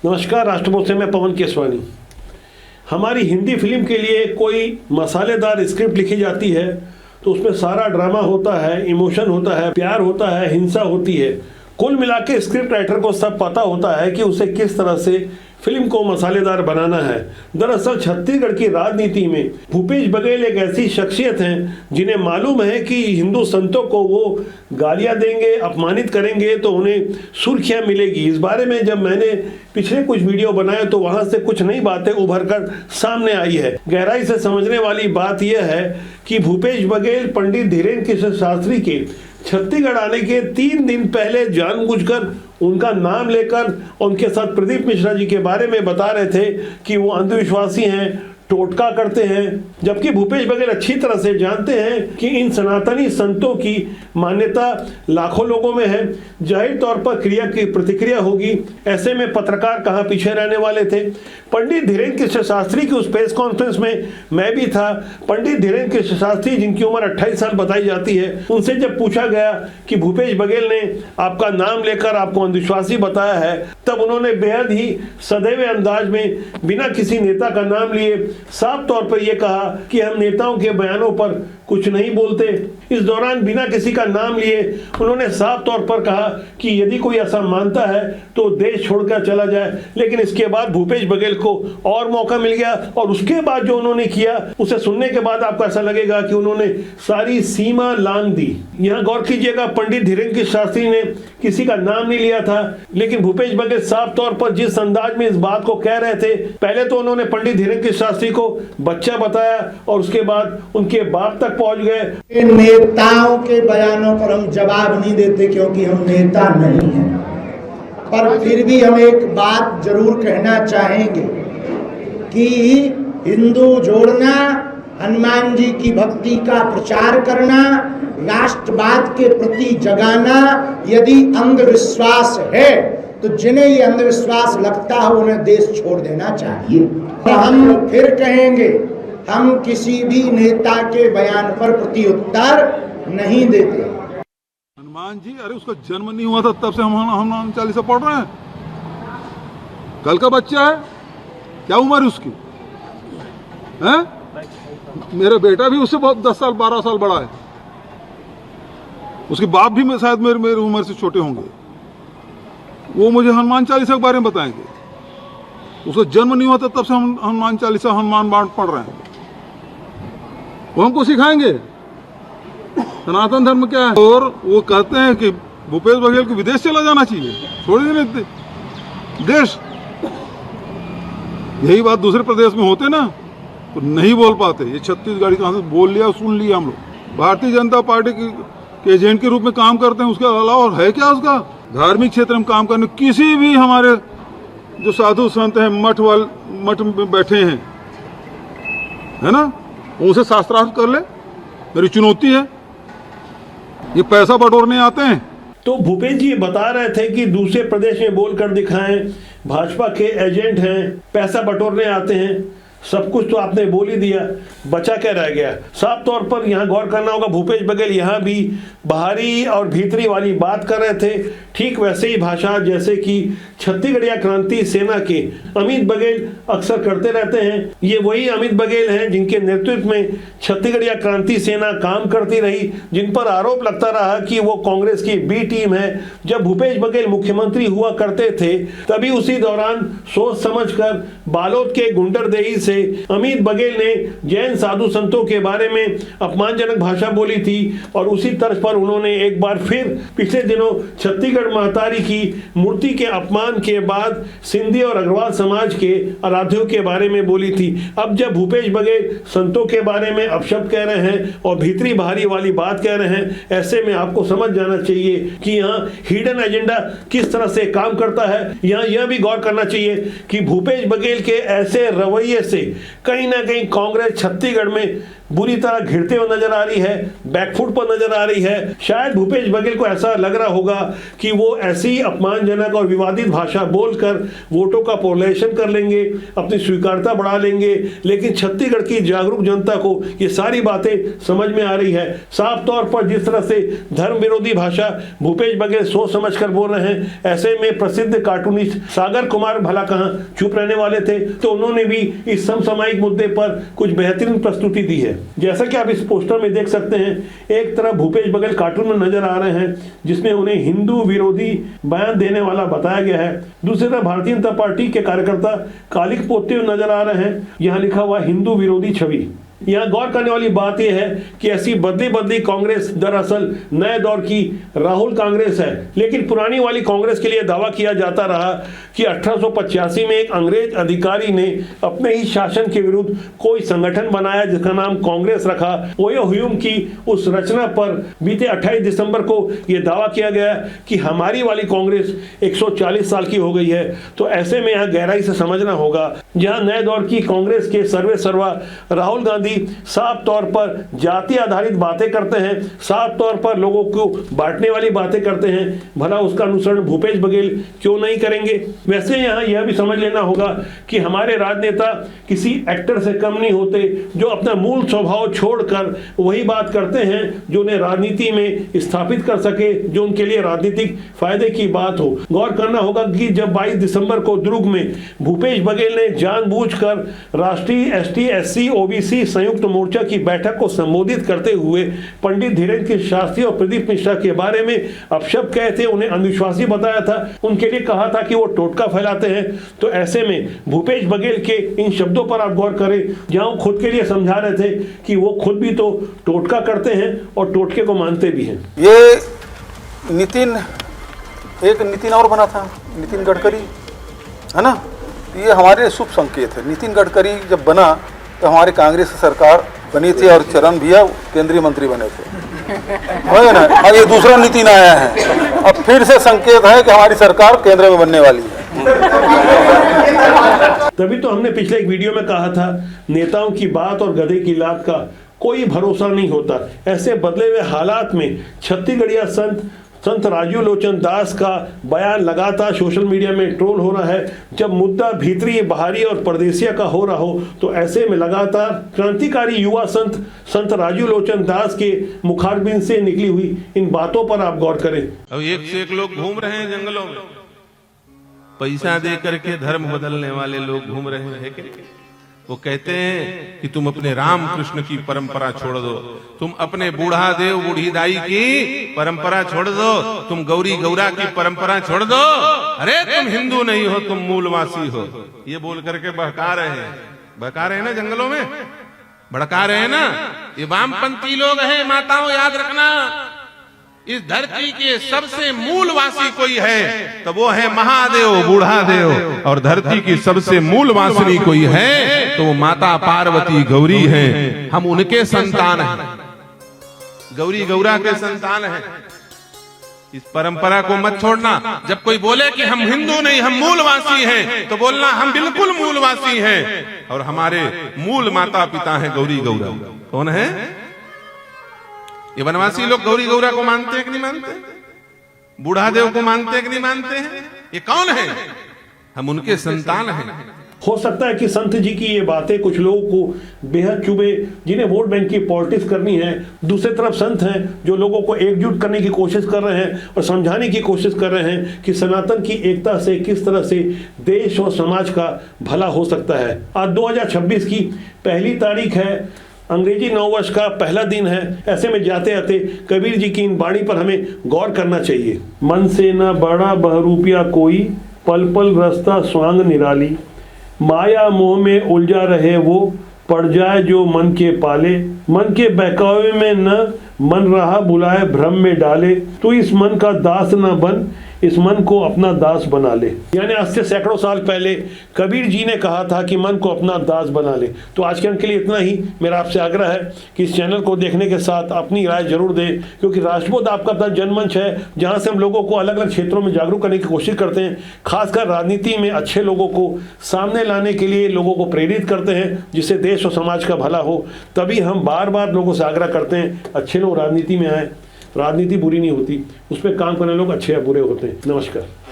नमस्कार, राष्ट्रमोर्चे में पवन केसवानी। हमारी हिंदी फिल्म के लिए कोई मसालेदार स्क्रिप्ट लिखी जाती है तो उसमें सारा ड्रामा होता है, इमोशन होता है, प्यार होता है, हिंसा होती है। कुल मिला के स्क्रिप्ट राइटर को सब पता होता है कि उसे किस तरह से फिल्म को मसालेदार बनाना है। दरअसल छत्तीसगढ़ की राजनीति में भूपेश बघेल एक ऐसी शख्सियत हैं जिन्हें मालूम है कि हिंदू संतों को वो गालियां देंगे, अपमानित करेंगे तो उन्हें सुर्खियां मिलेगी। इस बारे में जब मैंने पिछले कुछ वीडियो बनाए तो वहां से कुछ नई बातें उभर कर सामने आई है। गहराई से समझने वाली बात यह है कि भूपेश बघेल पंडित धीरेन्द्र कृष्ण शास्त्री के छत्तीसगढ़ आने के 3 दिन पहले जानबूझकर उनका नाम लेकर उनके साथ प्रदीप मिश्रा जी के बारे में बता रहे थे कि वो अंधविश्वासी हैं, टोटका करते हैं, जबकि भूपेश बघेल अच्छी तरह से जानते हैं कि इन सनातनी संतों की मान्यता लाखों लोगों में है। जाहिर तौर पर क्रिया की प्रतिक्रिया होगी। ऐसे में पत्रकार कहाँ पीछे रहने वाले थे। पंडित धीरेन्द्र कृष्ण शास्त्री की उस प्रेस कॉन्फ्रेंस में मैं भी था। पंडित धीरेन्द्र कृष्ण शास्त्री, जिनकी उम्र 28 साल बताई जाती है, उनसे जब पूछा गया कि भूपेश बघेल ने आपका नाम लेकर आपको अंधविश्वासी बताया है, तब उन्होंने बेहद ही सदैव अंदाज में बिना किसी नेता का नाम लिए साफ तौर पर यह कहा कि हम नेताओं के बयानों पर कुछ नहीं बोलते। इस दौरान बिना किसी का नाम लिए उन्होंने साफ तौर पर कहा कि यदि कोई ऐसा मानता है तो देश छोड़कर चला जाए। लेकिन इसके बाद भूपेश बघेल को और मौका मिल गया और उसके बाद जो उन्होंने किया उसे सुनने के बाद आपको ऐसा लगेगा कि उन्होंने सारी सीमा लांघ दी। यहाँ गौर कीजिएगा, पंडित धीरेन्द्र कृष्ण शास्त्री ने किसी का नाम नहीं लिया था, लेकिन भूपेश बघेल साफ तौर पर जिस अंदाज में इस बात को कह रहे थे, पहले तो उन्होंने पंडित धीरेन्द्र कृष्ण शास्त्री को बच्चा बताया और उसके बाद उनके बाप तक पहुंच गए। नेताओं के बयानों पर हम जवाब नहीं देते क्योंकि हम नेता नहीं हैं, पर फिर भी हम एक बात जरूर कहना चाहेंगे कि हिंदू जोड़ना, हनुमान जी की भक्ति का प्रचार करना, राष्ट्रवाद के प्रति जगाना यदि अंधविश्वास है तो जिन्हें ये अंधविश्वास लगता है उन्हें देश छोड़ देना चाहिए। हम फिर कहेंगे, हम किसी भी नेता के बयान पर प्रत्युत्तर नहीं देते। हनुमान जी, अरे उसका जन्म नहीं हुआ था तब से हम हनुमान चालीसा पढ़ रहे हैं। कल का बच्चा है, क्या उम्र है उसकी? हैं? मेरा बेटा भी उससे बहुत 10 साल 12 साल बड़ा है। उसके बाप भी शायद मेरी उम्र से छोटे होंगे। वो मुझे हनुमान चालीसा के बारे में बताएंगे। उसका जन्म नहीं हुआ था तब से हम हनुमान चालीसा, हनुमान बाण पढ़ रहे हैं। वो हमको सिखाएंगे सनातन धर्म क्या है। और वो कहते हैं कि भूपेश बघेल को विदेश चला जाना चाहिए, छोड़ देने देश। यही बात दूसरे प्रदेश में होते ना तो नहीं बोल पाते। ये छत्तीसगढ़ कहाँ से बोल लिया, सुन लिया। हम लोग भारतीय जनता पार्टी के एजेंट के रूप में काम करते हैं, उसके अलावा और है क्या उसका? धार्मिक क्षेत्र में काम करने, किसी भी हमारे जो साधु संत हैं, मठ में बैठे हैं, है ना, उनसे शास्त्रार्थ कर ले। मेरी चुनौती है। ये पैसा बटोरने आते हैं। तो भूपेश जी बता रहे थे कि दूसरे प्रदेश में बोलकर दिखाएं, भाजपा के एजेंट हैं, पैसा बटोरने आते हैं। सब कुछ तो आपने बोल ही दिया, बचा क्या रह गया? साफ तौर पर यहाँ गौर करना होगा, भूपेश बघेल यहाँ भी बाहरी और भीतरी वाली बात कर रहे थे। ठीक वैसे ही भाषा जैसे कि छत्तीसगढ़िया क्रांति सेना के अमित बघेल अक्सर करते रहते हैं। ये वही अमित बघेल हैं जिनके नेतृत्व में छत्तीसगढ़िया क्रांति सेना काम करती रही, जिन पर आरोप लगता रहा कि वो कांग्रेस की बी टीम है। जब भूपेश बघेल मुख्यमंत्री हुआ करते थे तभी उसी दौरान सोच समझकर बालोद के गुंडरदेही से अमित बघेल ने जैन साधु संतों के बारे में अपमानजनक भाषा बोली थी और उसी तर्ज पर उन्होंने एक बार फिर पिछले दिनों छत्तीसगढ़ महतारी की मूर्ति के अपमान के बाद सिंधी और अग्रवाल समाज के आराध्यों के बारे में बोली थी। अब जब भूपेश बघेल संतों के बारे में अपशब्द कह रहे हैं और भीतरी बाहरी वाली बात कह रहे हैं, ऐसे में आपको समझ जाना चाहिए कि यहाँ हिडन एजेंडा किस तरह से काम करता है। यहाँ यह भी गौर करना चाहिए कि भूपेश बघेल के ऐसे रवैये से कहीं ना कहीं कांग्रेस छत्तीसगढ़ में बुरी तरह घिरते हुए नजर आ रही है, बैकफुट पर नजर आ रही है। शायद भूपेश बघेल को ऐसा लग रहा होगा कि वो ऐसी अपमानजनक और विवादित भाषा बोलकर वोटों का पोलराइजेशन कर लेंगे, अपनी स्वीकार्यता बढ़ा लेंगे, लेकिन छत्तीसगढ़ की जागरूक जनता को ये सारी बातें समझ में आ रही है। साफ तौर पर जिस तरह से धर्म विरोधी भाषा भूपेश बघेल सोच समझ कर बोल रहे हैं, ऐसे में प्रसिद्ध कार्टूनिस्ट सागर कुमार भला कहां चुप रहने वाले थे, तो उन्होंने भी इस समसामयिक मुद्दे पर कुछ बेहतरीन प्रस्तुति दी है। जैसा कि आप इस पोस्टर में देख सकते हैं, एक तरफ भूपेश बघेल कार्टून में नजर आ रहे हैं जिसमें उन्हें हिंदू विरोधी बयान देने वाला बताया गया है। दूसरी तरफ भारतीय जनता पार्टी के कार्यकर्ता कालिक पोतते हुए नजर आ रहे हैं, यहां लिखा हुआ हिंदू विरोधी छवि। यहाँ गौर करने वाली बात यह है कि ऐसी बदली बदली कांग्रेस दरअसल नए दौर की राहुल कांग्रेस है, लेकिन पुरानी वाली कांग्रेस के लिए दावा किया जाता रहा कि 1885 में एक अंग्रेज अधिकारी ने अपने ही शासन के विरुद्ध कोई संगठन बनाया जिसका नाम कांग्रेस रखा। ओयो ह्यूम की उस रचना पर बीते 28 दिसंबर को यह दावा किया गया कि हमारी वाली कांग्रेस 140 साल की हो गई है। तो ऐसे में यहाँ गहराई से समझना होगा, जहाँ नए दौर की कांग्रेस के सर्वे सर्वा राहुल गांधी साफ तौर पर जाति आधारित बातें करते हैं, साफ तौर पर लोगों को बांटने वाली बातें करते हैं, भला उसका अनुसरण भूपेश बघेल क्यों नहीं करेंगे। वैसे यहाँ यह भी समझ लेना होगा कि हमारे राजनेता किसी एक्टर से कम नहीं होते, जो अपना मूल स्वभाव छोड़कर वही बात करते हैं जो उन्हें राजनीति में स्थापित कर सके, जो उनके लिए राजनीतिक फायदे की बात हो। गौर करना होगा कि जब 22 दिसंबर को दुर्ग में भूपेश बघेल ने जानबूझकर राष्ट्रीय एसटी एससी ओबीसी संयुक्त मोर्चा की बैठक को संबोधित करते हुए पंडित धीरेन्द्र शास्त्री और प्रदीप मिश्रा के बारे में अपशब्द कहे थे, उन्हें अंधविश्वासी बताया था, उनके लिए कहा था कि वो टोटका फैलाते हैं। तो ऐसे में भूपेश बघेल के इन शब्दों पर आप गौर करें, जहां वो खुद के लिए समझा रहे थे कि वो खुद भी तो टोटका करते हैं और टोटके को मानते भी हैं। ये एक नितिन और बना था, नितिन गडकरी, है ना। ये हमारे शुभ संकेत है। नितिन गडकरी जब बना तो हमारी कांग्रेस सरकार बनी थी और चरण भैया केंद्रीय मंत्री बने थे, है ना। और ये दूसरा नितिन आया है, अब फिर से संकेत है कि हमारी सरकार केंद्र में बनने वाली है। तभी तो हमने पिछले एक वीडियो में कहा था, नेताओं की बात और गधे की लात का कोई भरोसा नहीं होता। ऐसे बदले हुए हालात में छत्तीसगढ़िया संत राजू लोचन दास का बयान लगातार सोशल मीडिया में ट्रोल हो रहा है। जब मुद्दा भीतरी, बाहरी और परदेसिया का हो रहा हो, तो ऐसे में लगातार क्रांतिकारी युवा संत राजू लोचन दास के मुखारबिन से निकली हुई इन बातों पर आप गौर करें। अब एक से एक लोग घूम रहे हैं जंगलों में, पैसा दे करके धर्म बदलने वाले लोग घूम रहे हैं। वो कहते हैं कि तुम अपने राम कृष्ण की परंपरा छोड़ दो, तुम अपने बूढ़ा देव बूढ़ी दाई की परंपरा छोड़ दो, तुम गौरी गौरा की परंपरा छोड़ दो, अरे तुम हिंदू नहीं हो, तुम मूलवासी हो। ये बोल करके बहका रहे हैं ना, जंगलों में भड़का रहे हैं ना। ये वामपंथी लोग हैं माताओं, याद रखना। इस धरती के सबसे मूलवासी कोई है तो वो है महादेव बूढ़ा देव, और धरती की सबसे मूलवासिनी कोई है तो वो माता पार्वती गौरी हैं। हम उनके संतान हैं, गौरी गौरा के संतान हैं। इस परंपरा को मत छोड़ना। जब कोई बोले कि हम हिंदू नहीं हम मूलवासी हैं, तो बोलना हम बिल्कुल मूलवासी हैं, और हमारे मूल माता पिता हैं गौरी गौरा। कौन है ये वनवासी लोग? गौरी गौरा को मानते हैं कि नहीं मानते? बूढ़ा देव को मानते हैं कि नहीं मानते हैं? ये कौन है? हम उनके संतान हैं। हो सकता है कि संत जी की ये बातें कुछ लोगों को बेहद चुभे, जिन्हें वोट बैंक की पॉलिटिक्स करनी है। दूसरी तरफ संत हैं जो लोगों को एकजुट करने की कोशिश कर रहे हैं और समझाने की कोशिश कर रहे हैं कि सनातन की एकता से किस तरह से देश और समाज का भला हो सकता है। आज 2026 की पहली तारीख है, अंग्रेजी नववर्ष का पहला दिन है। ऐसे में जाते आते कबीर जी की इन वाणी पर हमें गौर करना चाहिए। मन से न बड़ा बहरूपिया कोई, पल पल रास्ता स्वांग निराली, माया मोह में उलझा रहे वो, पड़ जाए जो मन के पाले, मन के बहकावे में न मन रहा बुलाए भ्रम में डाले, तू इस मन का दास न बन, इस मन को अपना दास बना ले। यानी आज से सैकड़ों साल पहले कबीर जी ने कहा था कि मन को अपना दास बना ले। तो आज के अंक के लिए इतना ही। मेरा आपसे आग्रह है कि इस चैनल को देखने के साथ अपनी राय जरूर दें, क्योंकि राष्ट्रबोध आपका अपना जनमंच है, जहां से हम लोगों को अलग अलग क्षेत्रों में जागरूक करने की कोशिश करते हैं। खासकर राजनीति में अच्छे लोगों को सामने लाने के लिए लोगों को प्रेरित करते हैं, जिससे देश और समाज का भला हो। तभी हम बार बार लोगों से आग्रह करते हैं अच्छे लोग राजनीति में आए। राजनीति बुरी नहीं होती, उसमें काम करने लोग अच्छे या बुरे होते हैं। नमस्कार।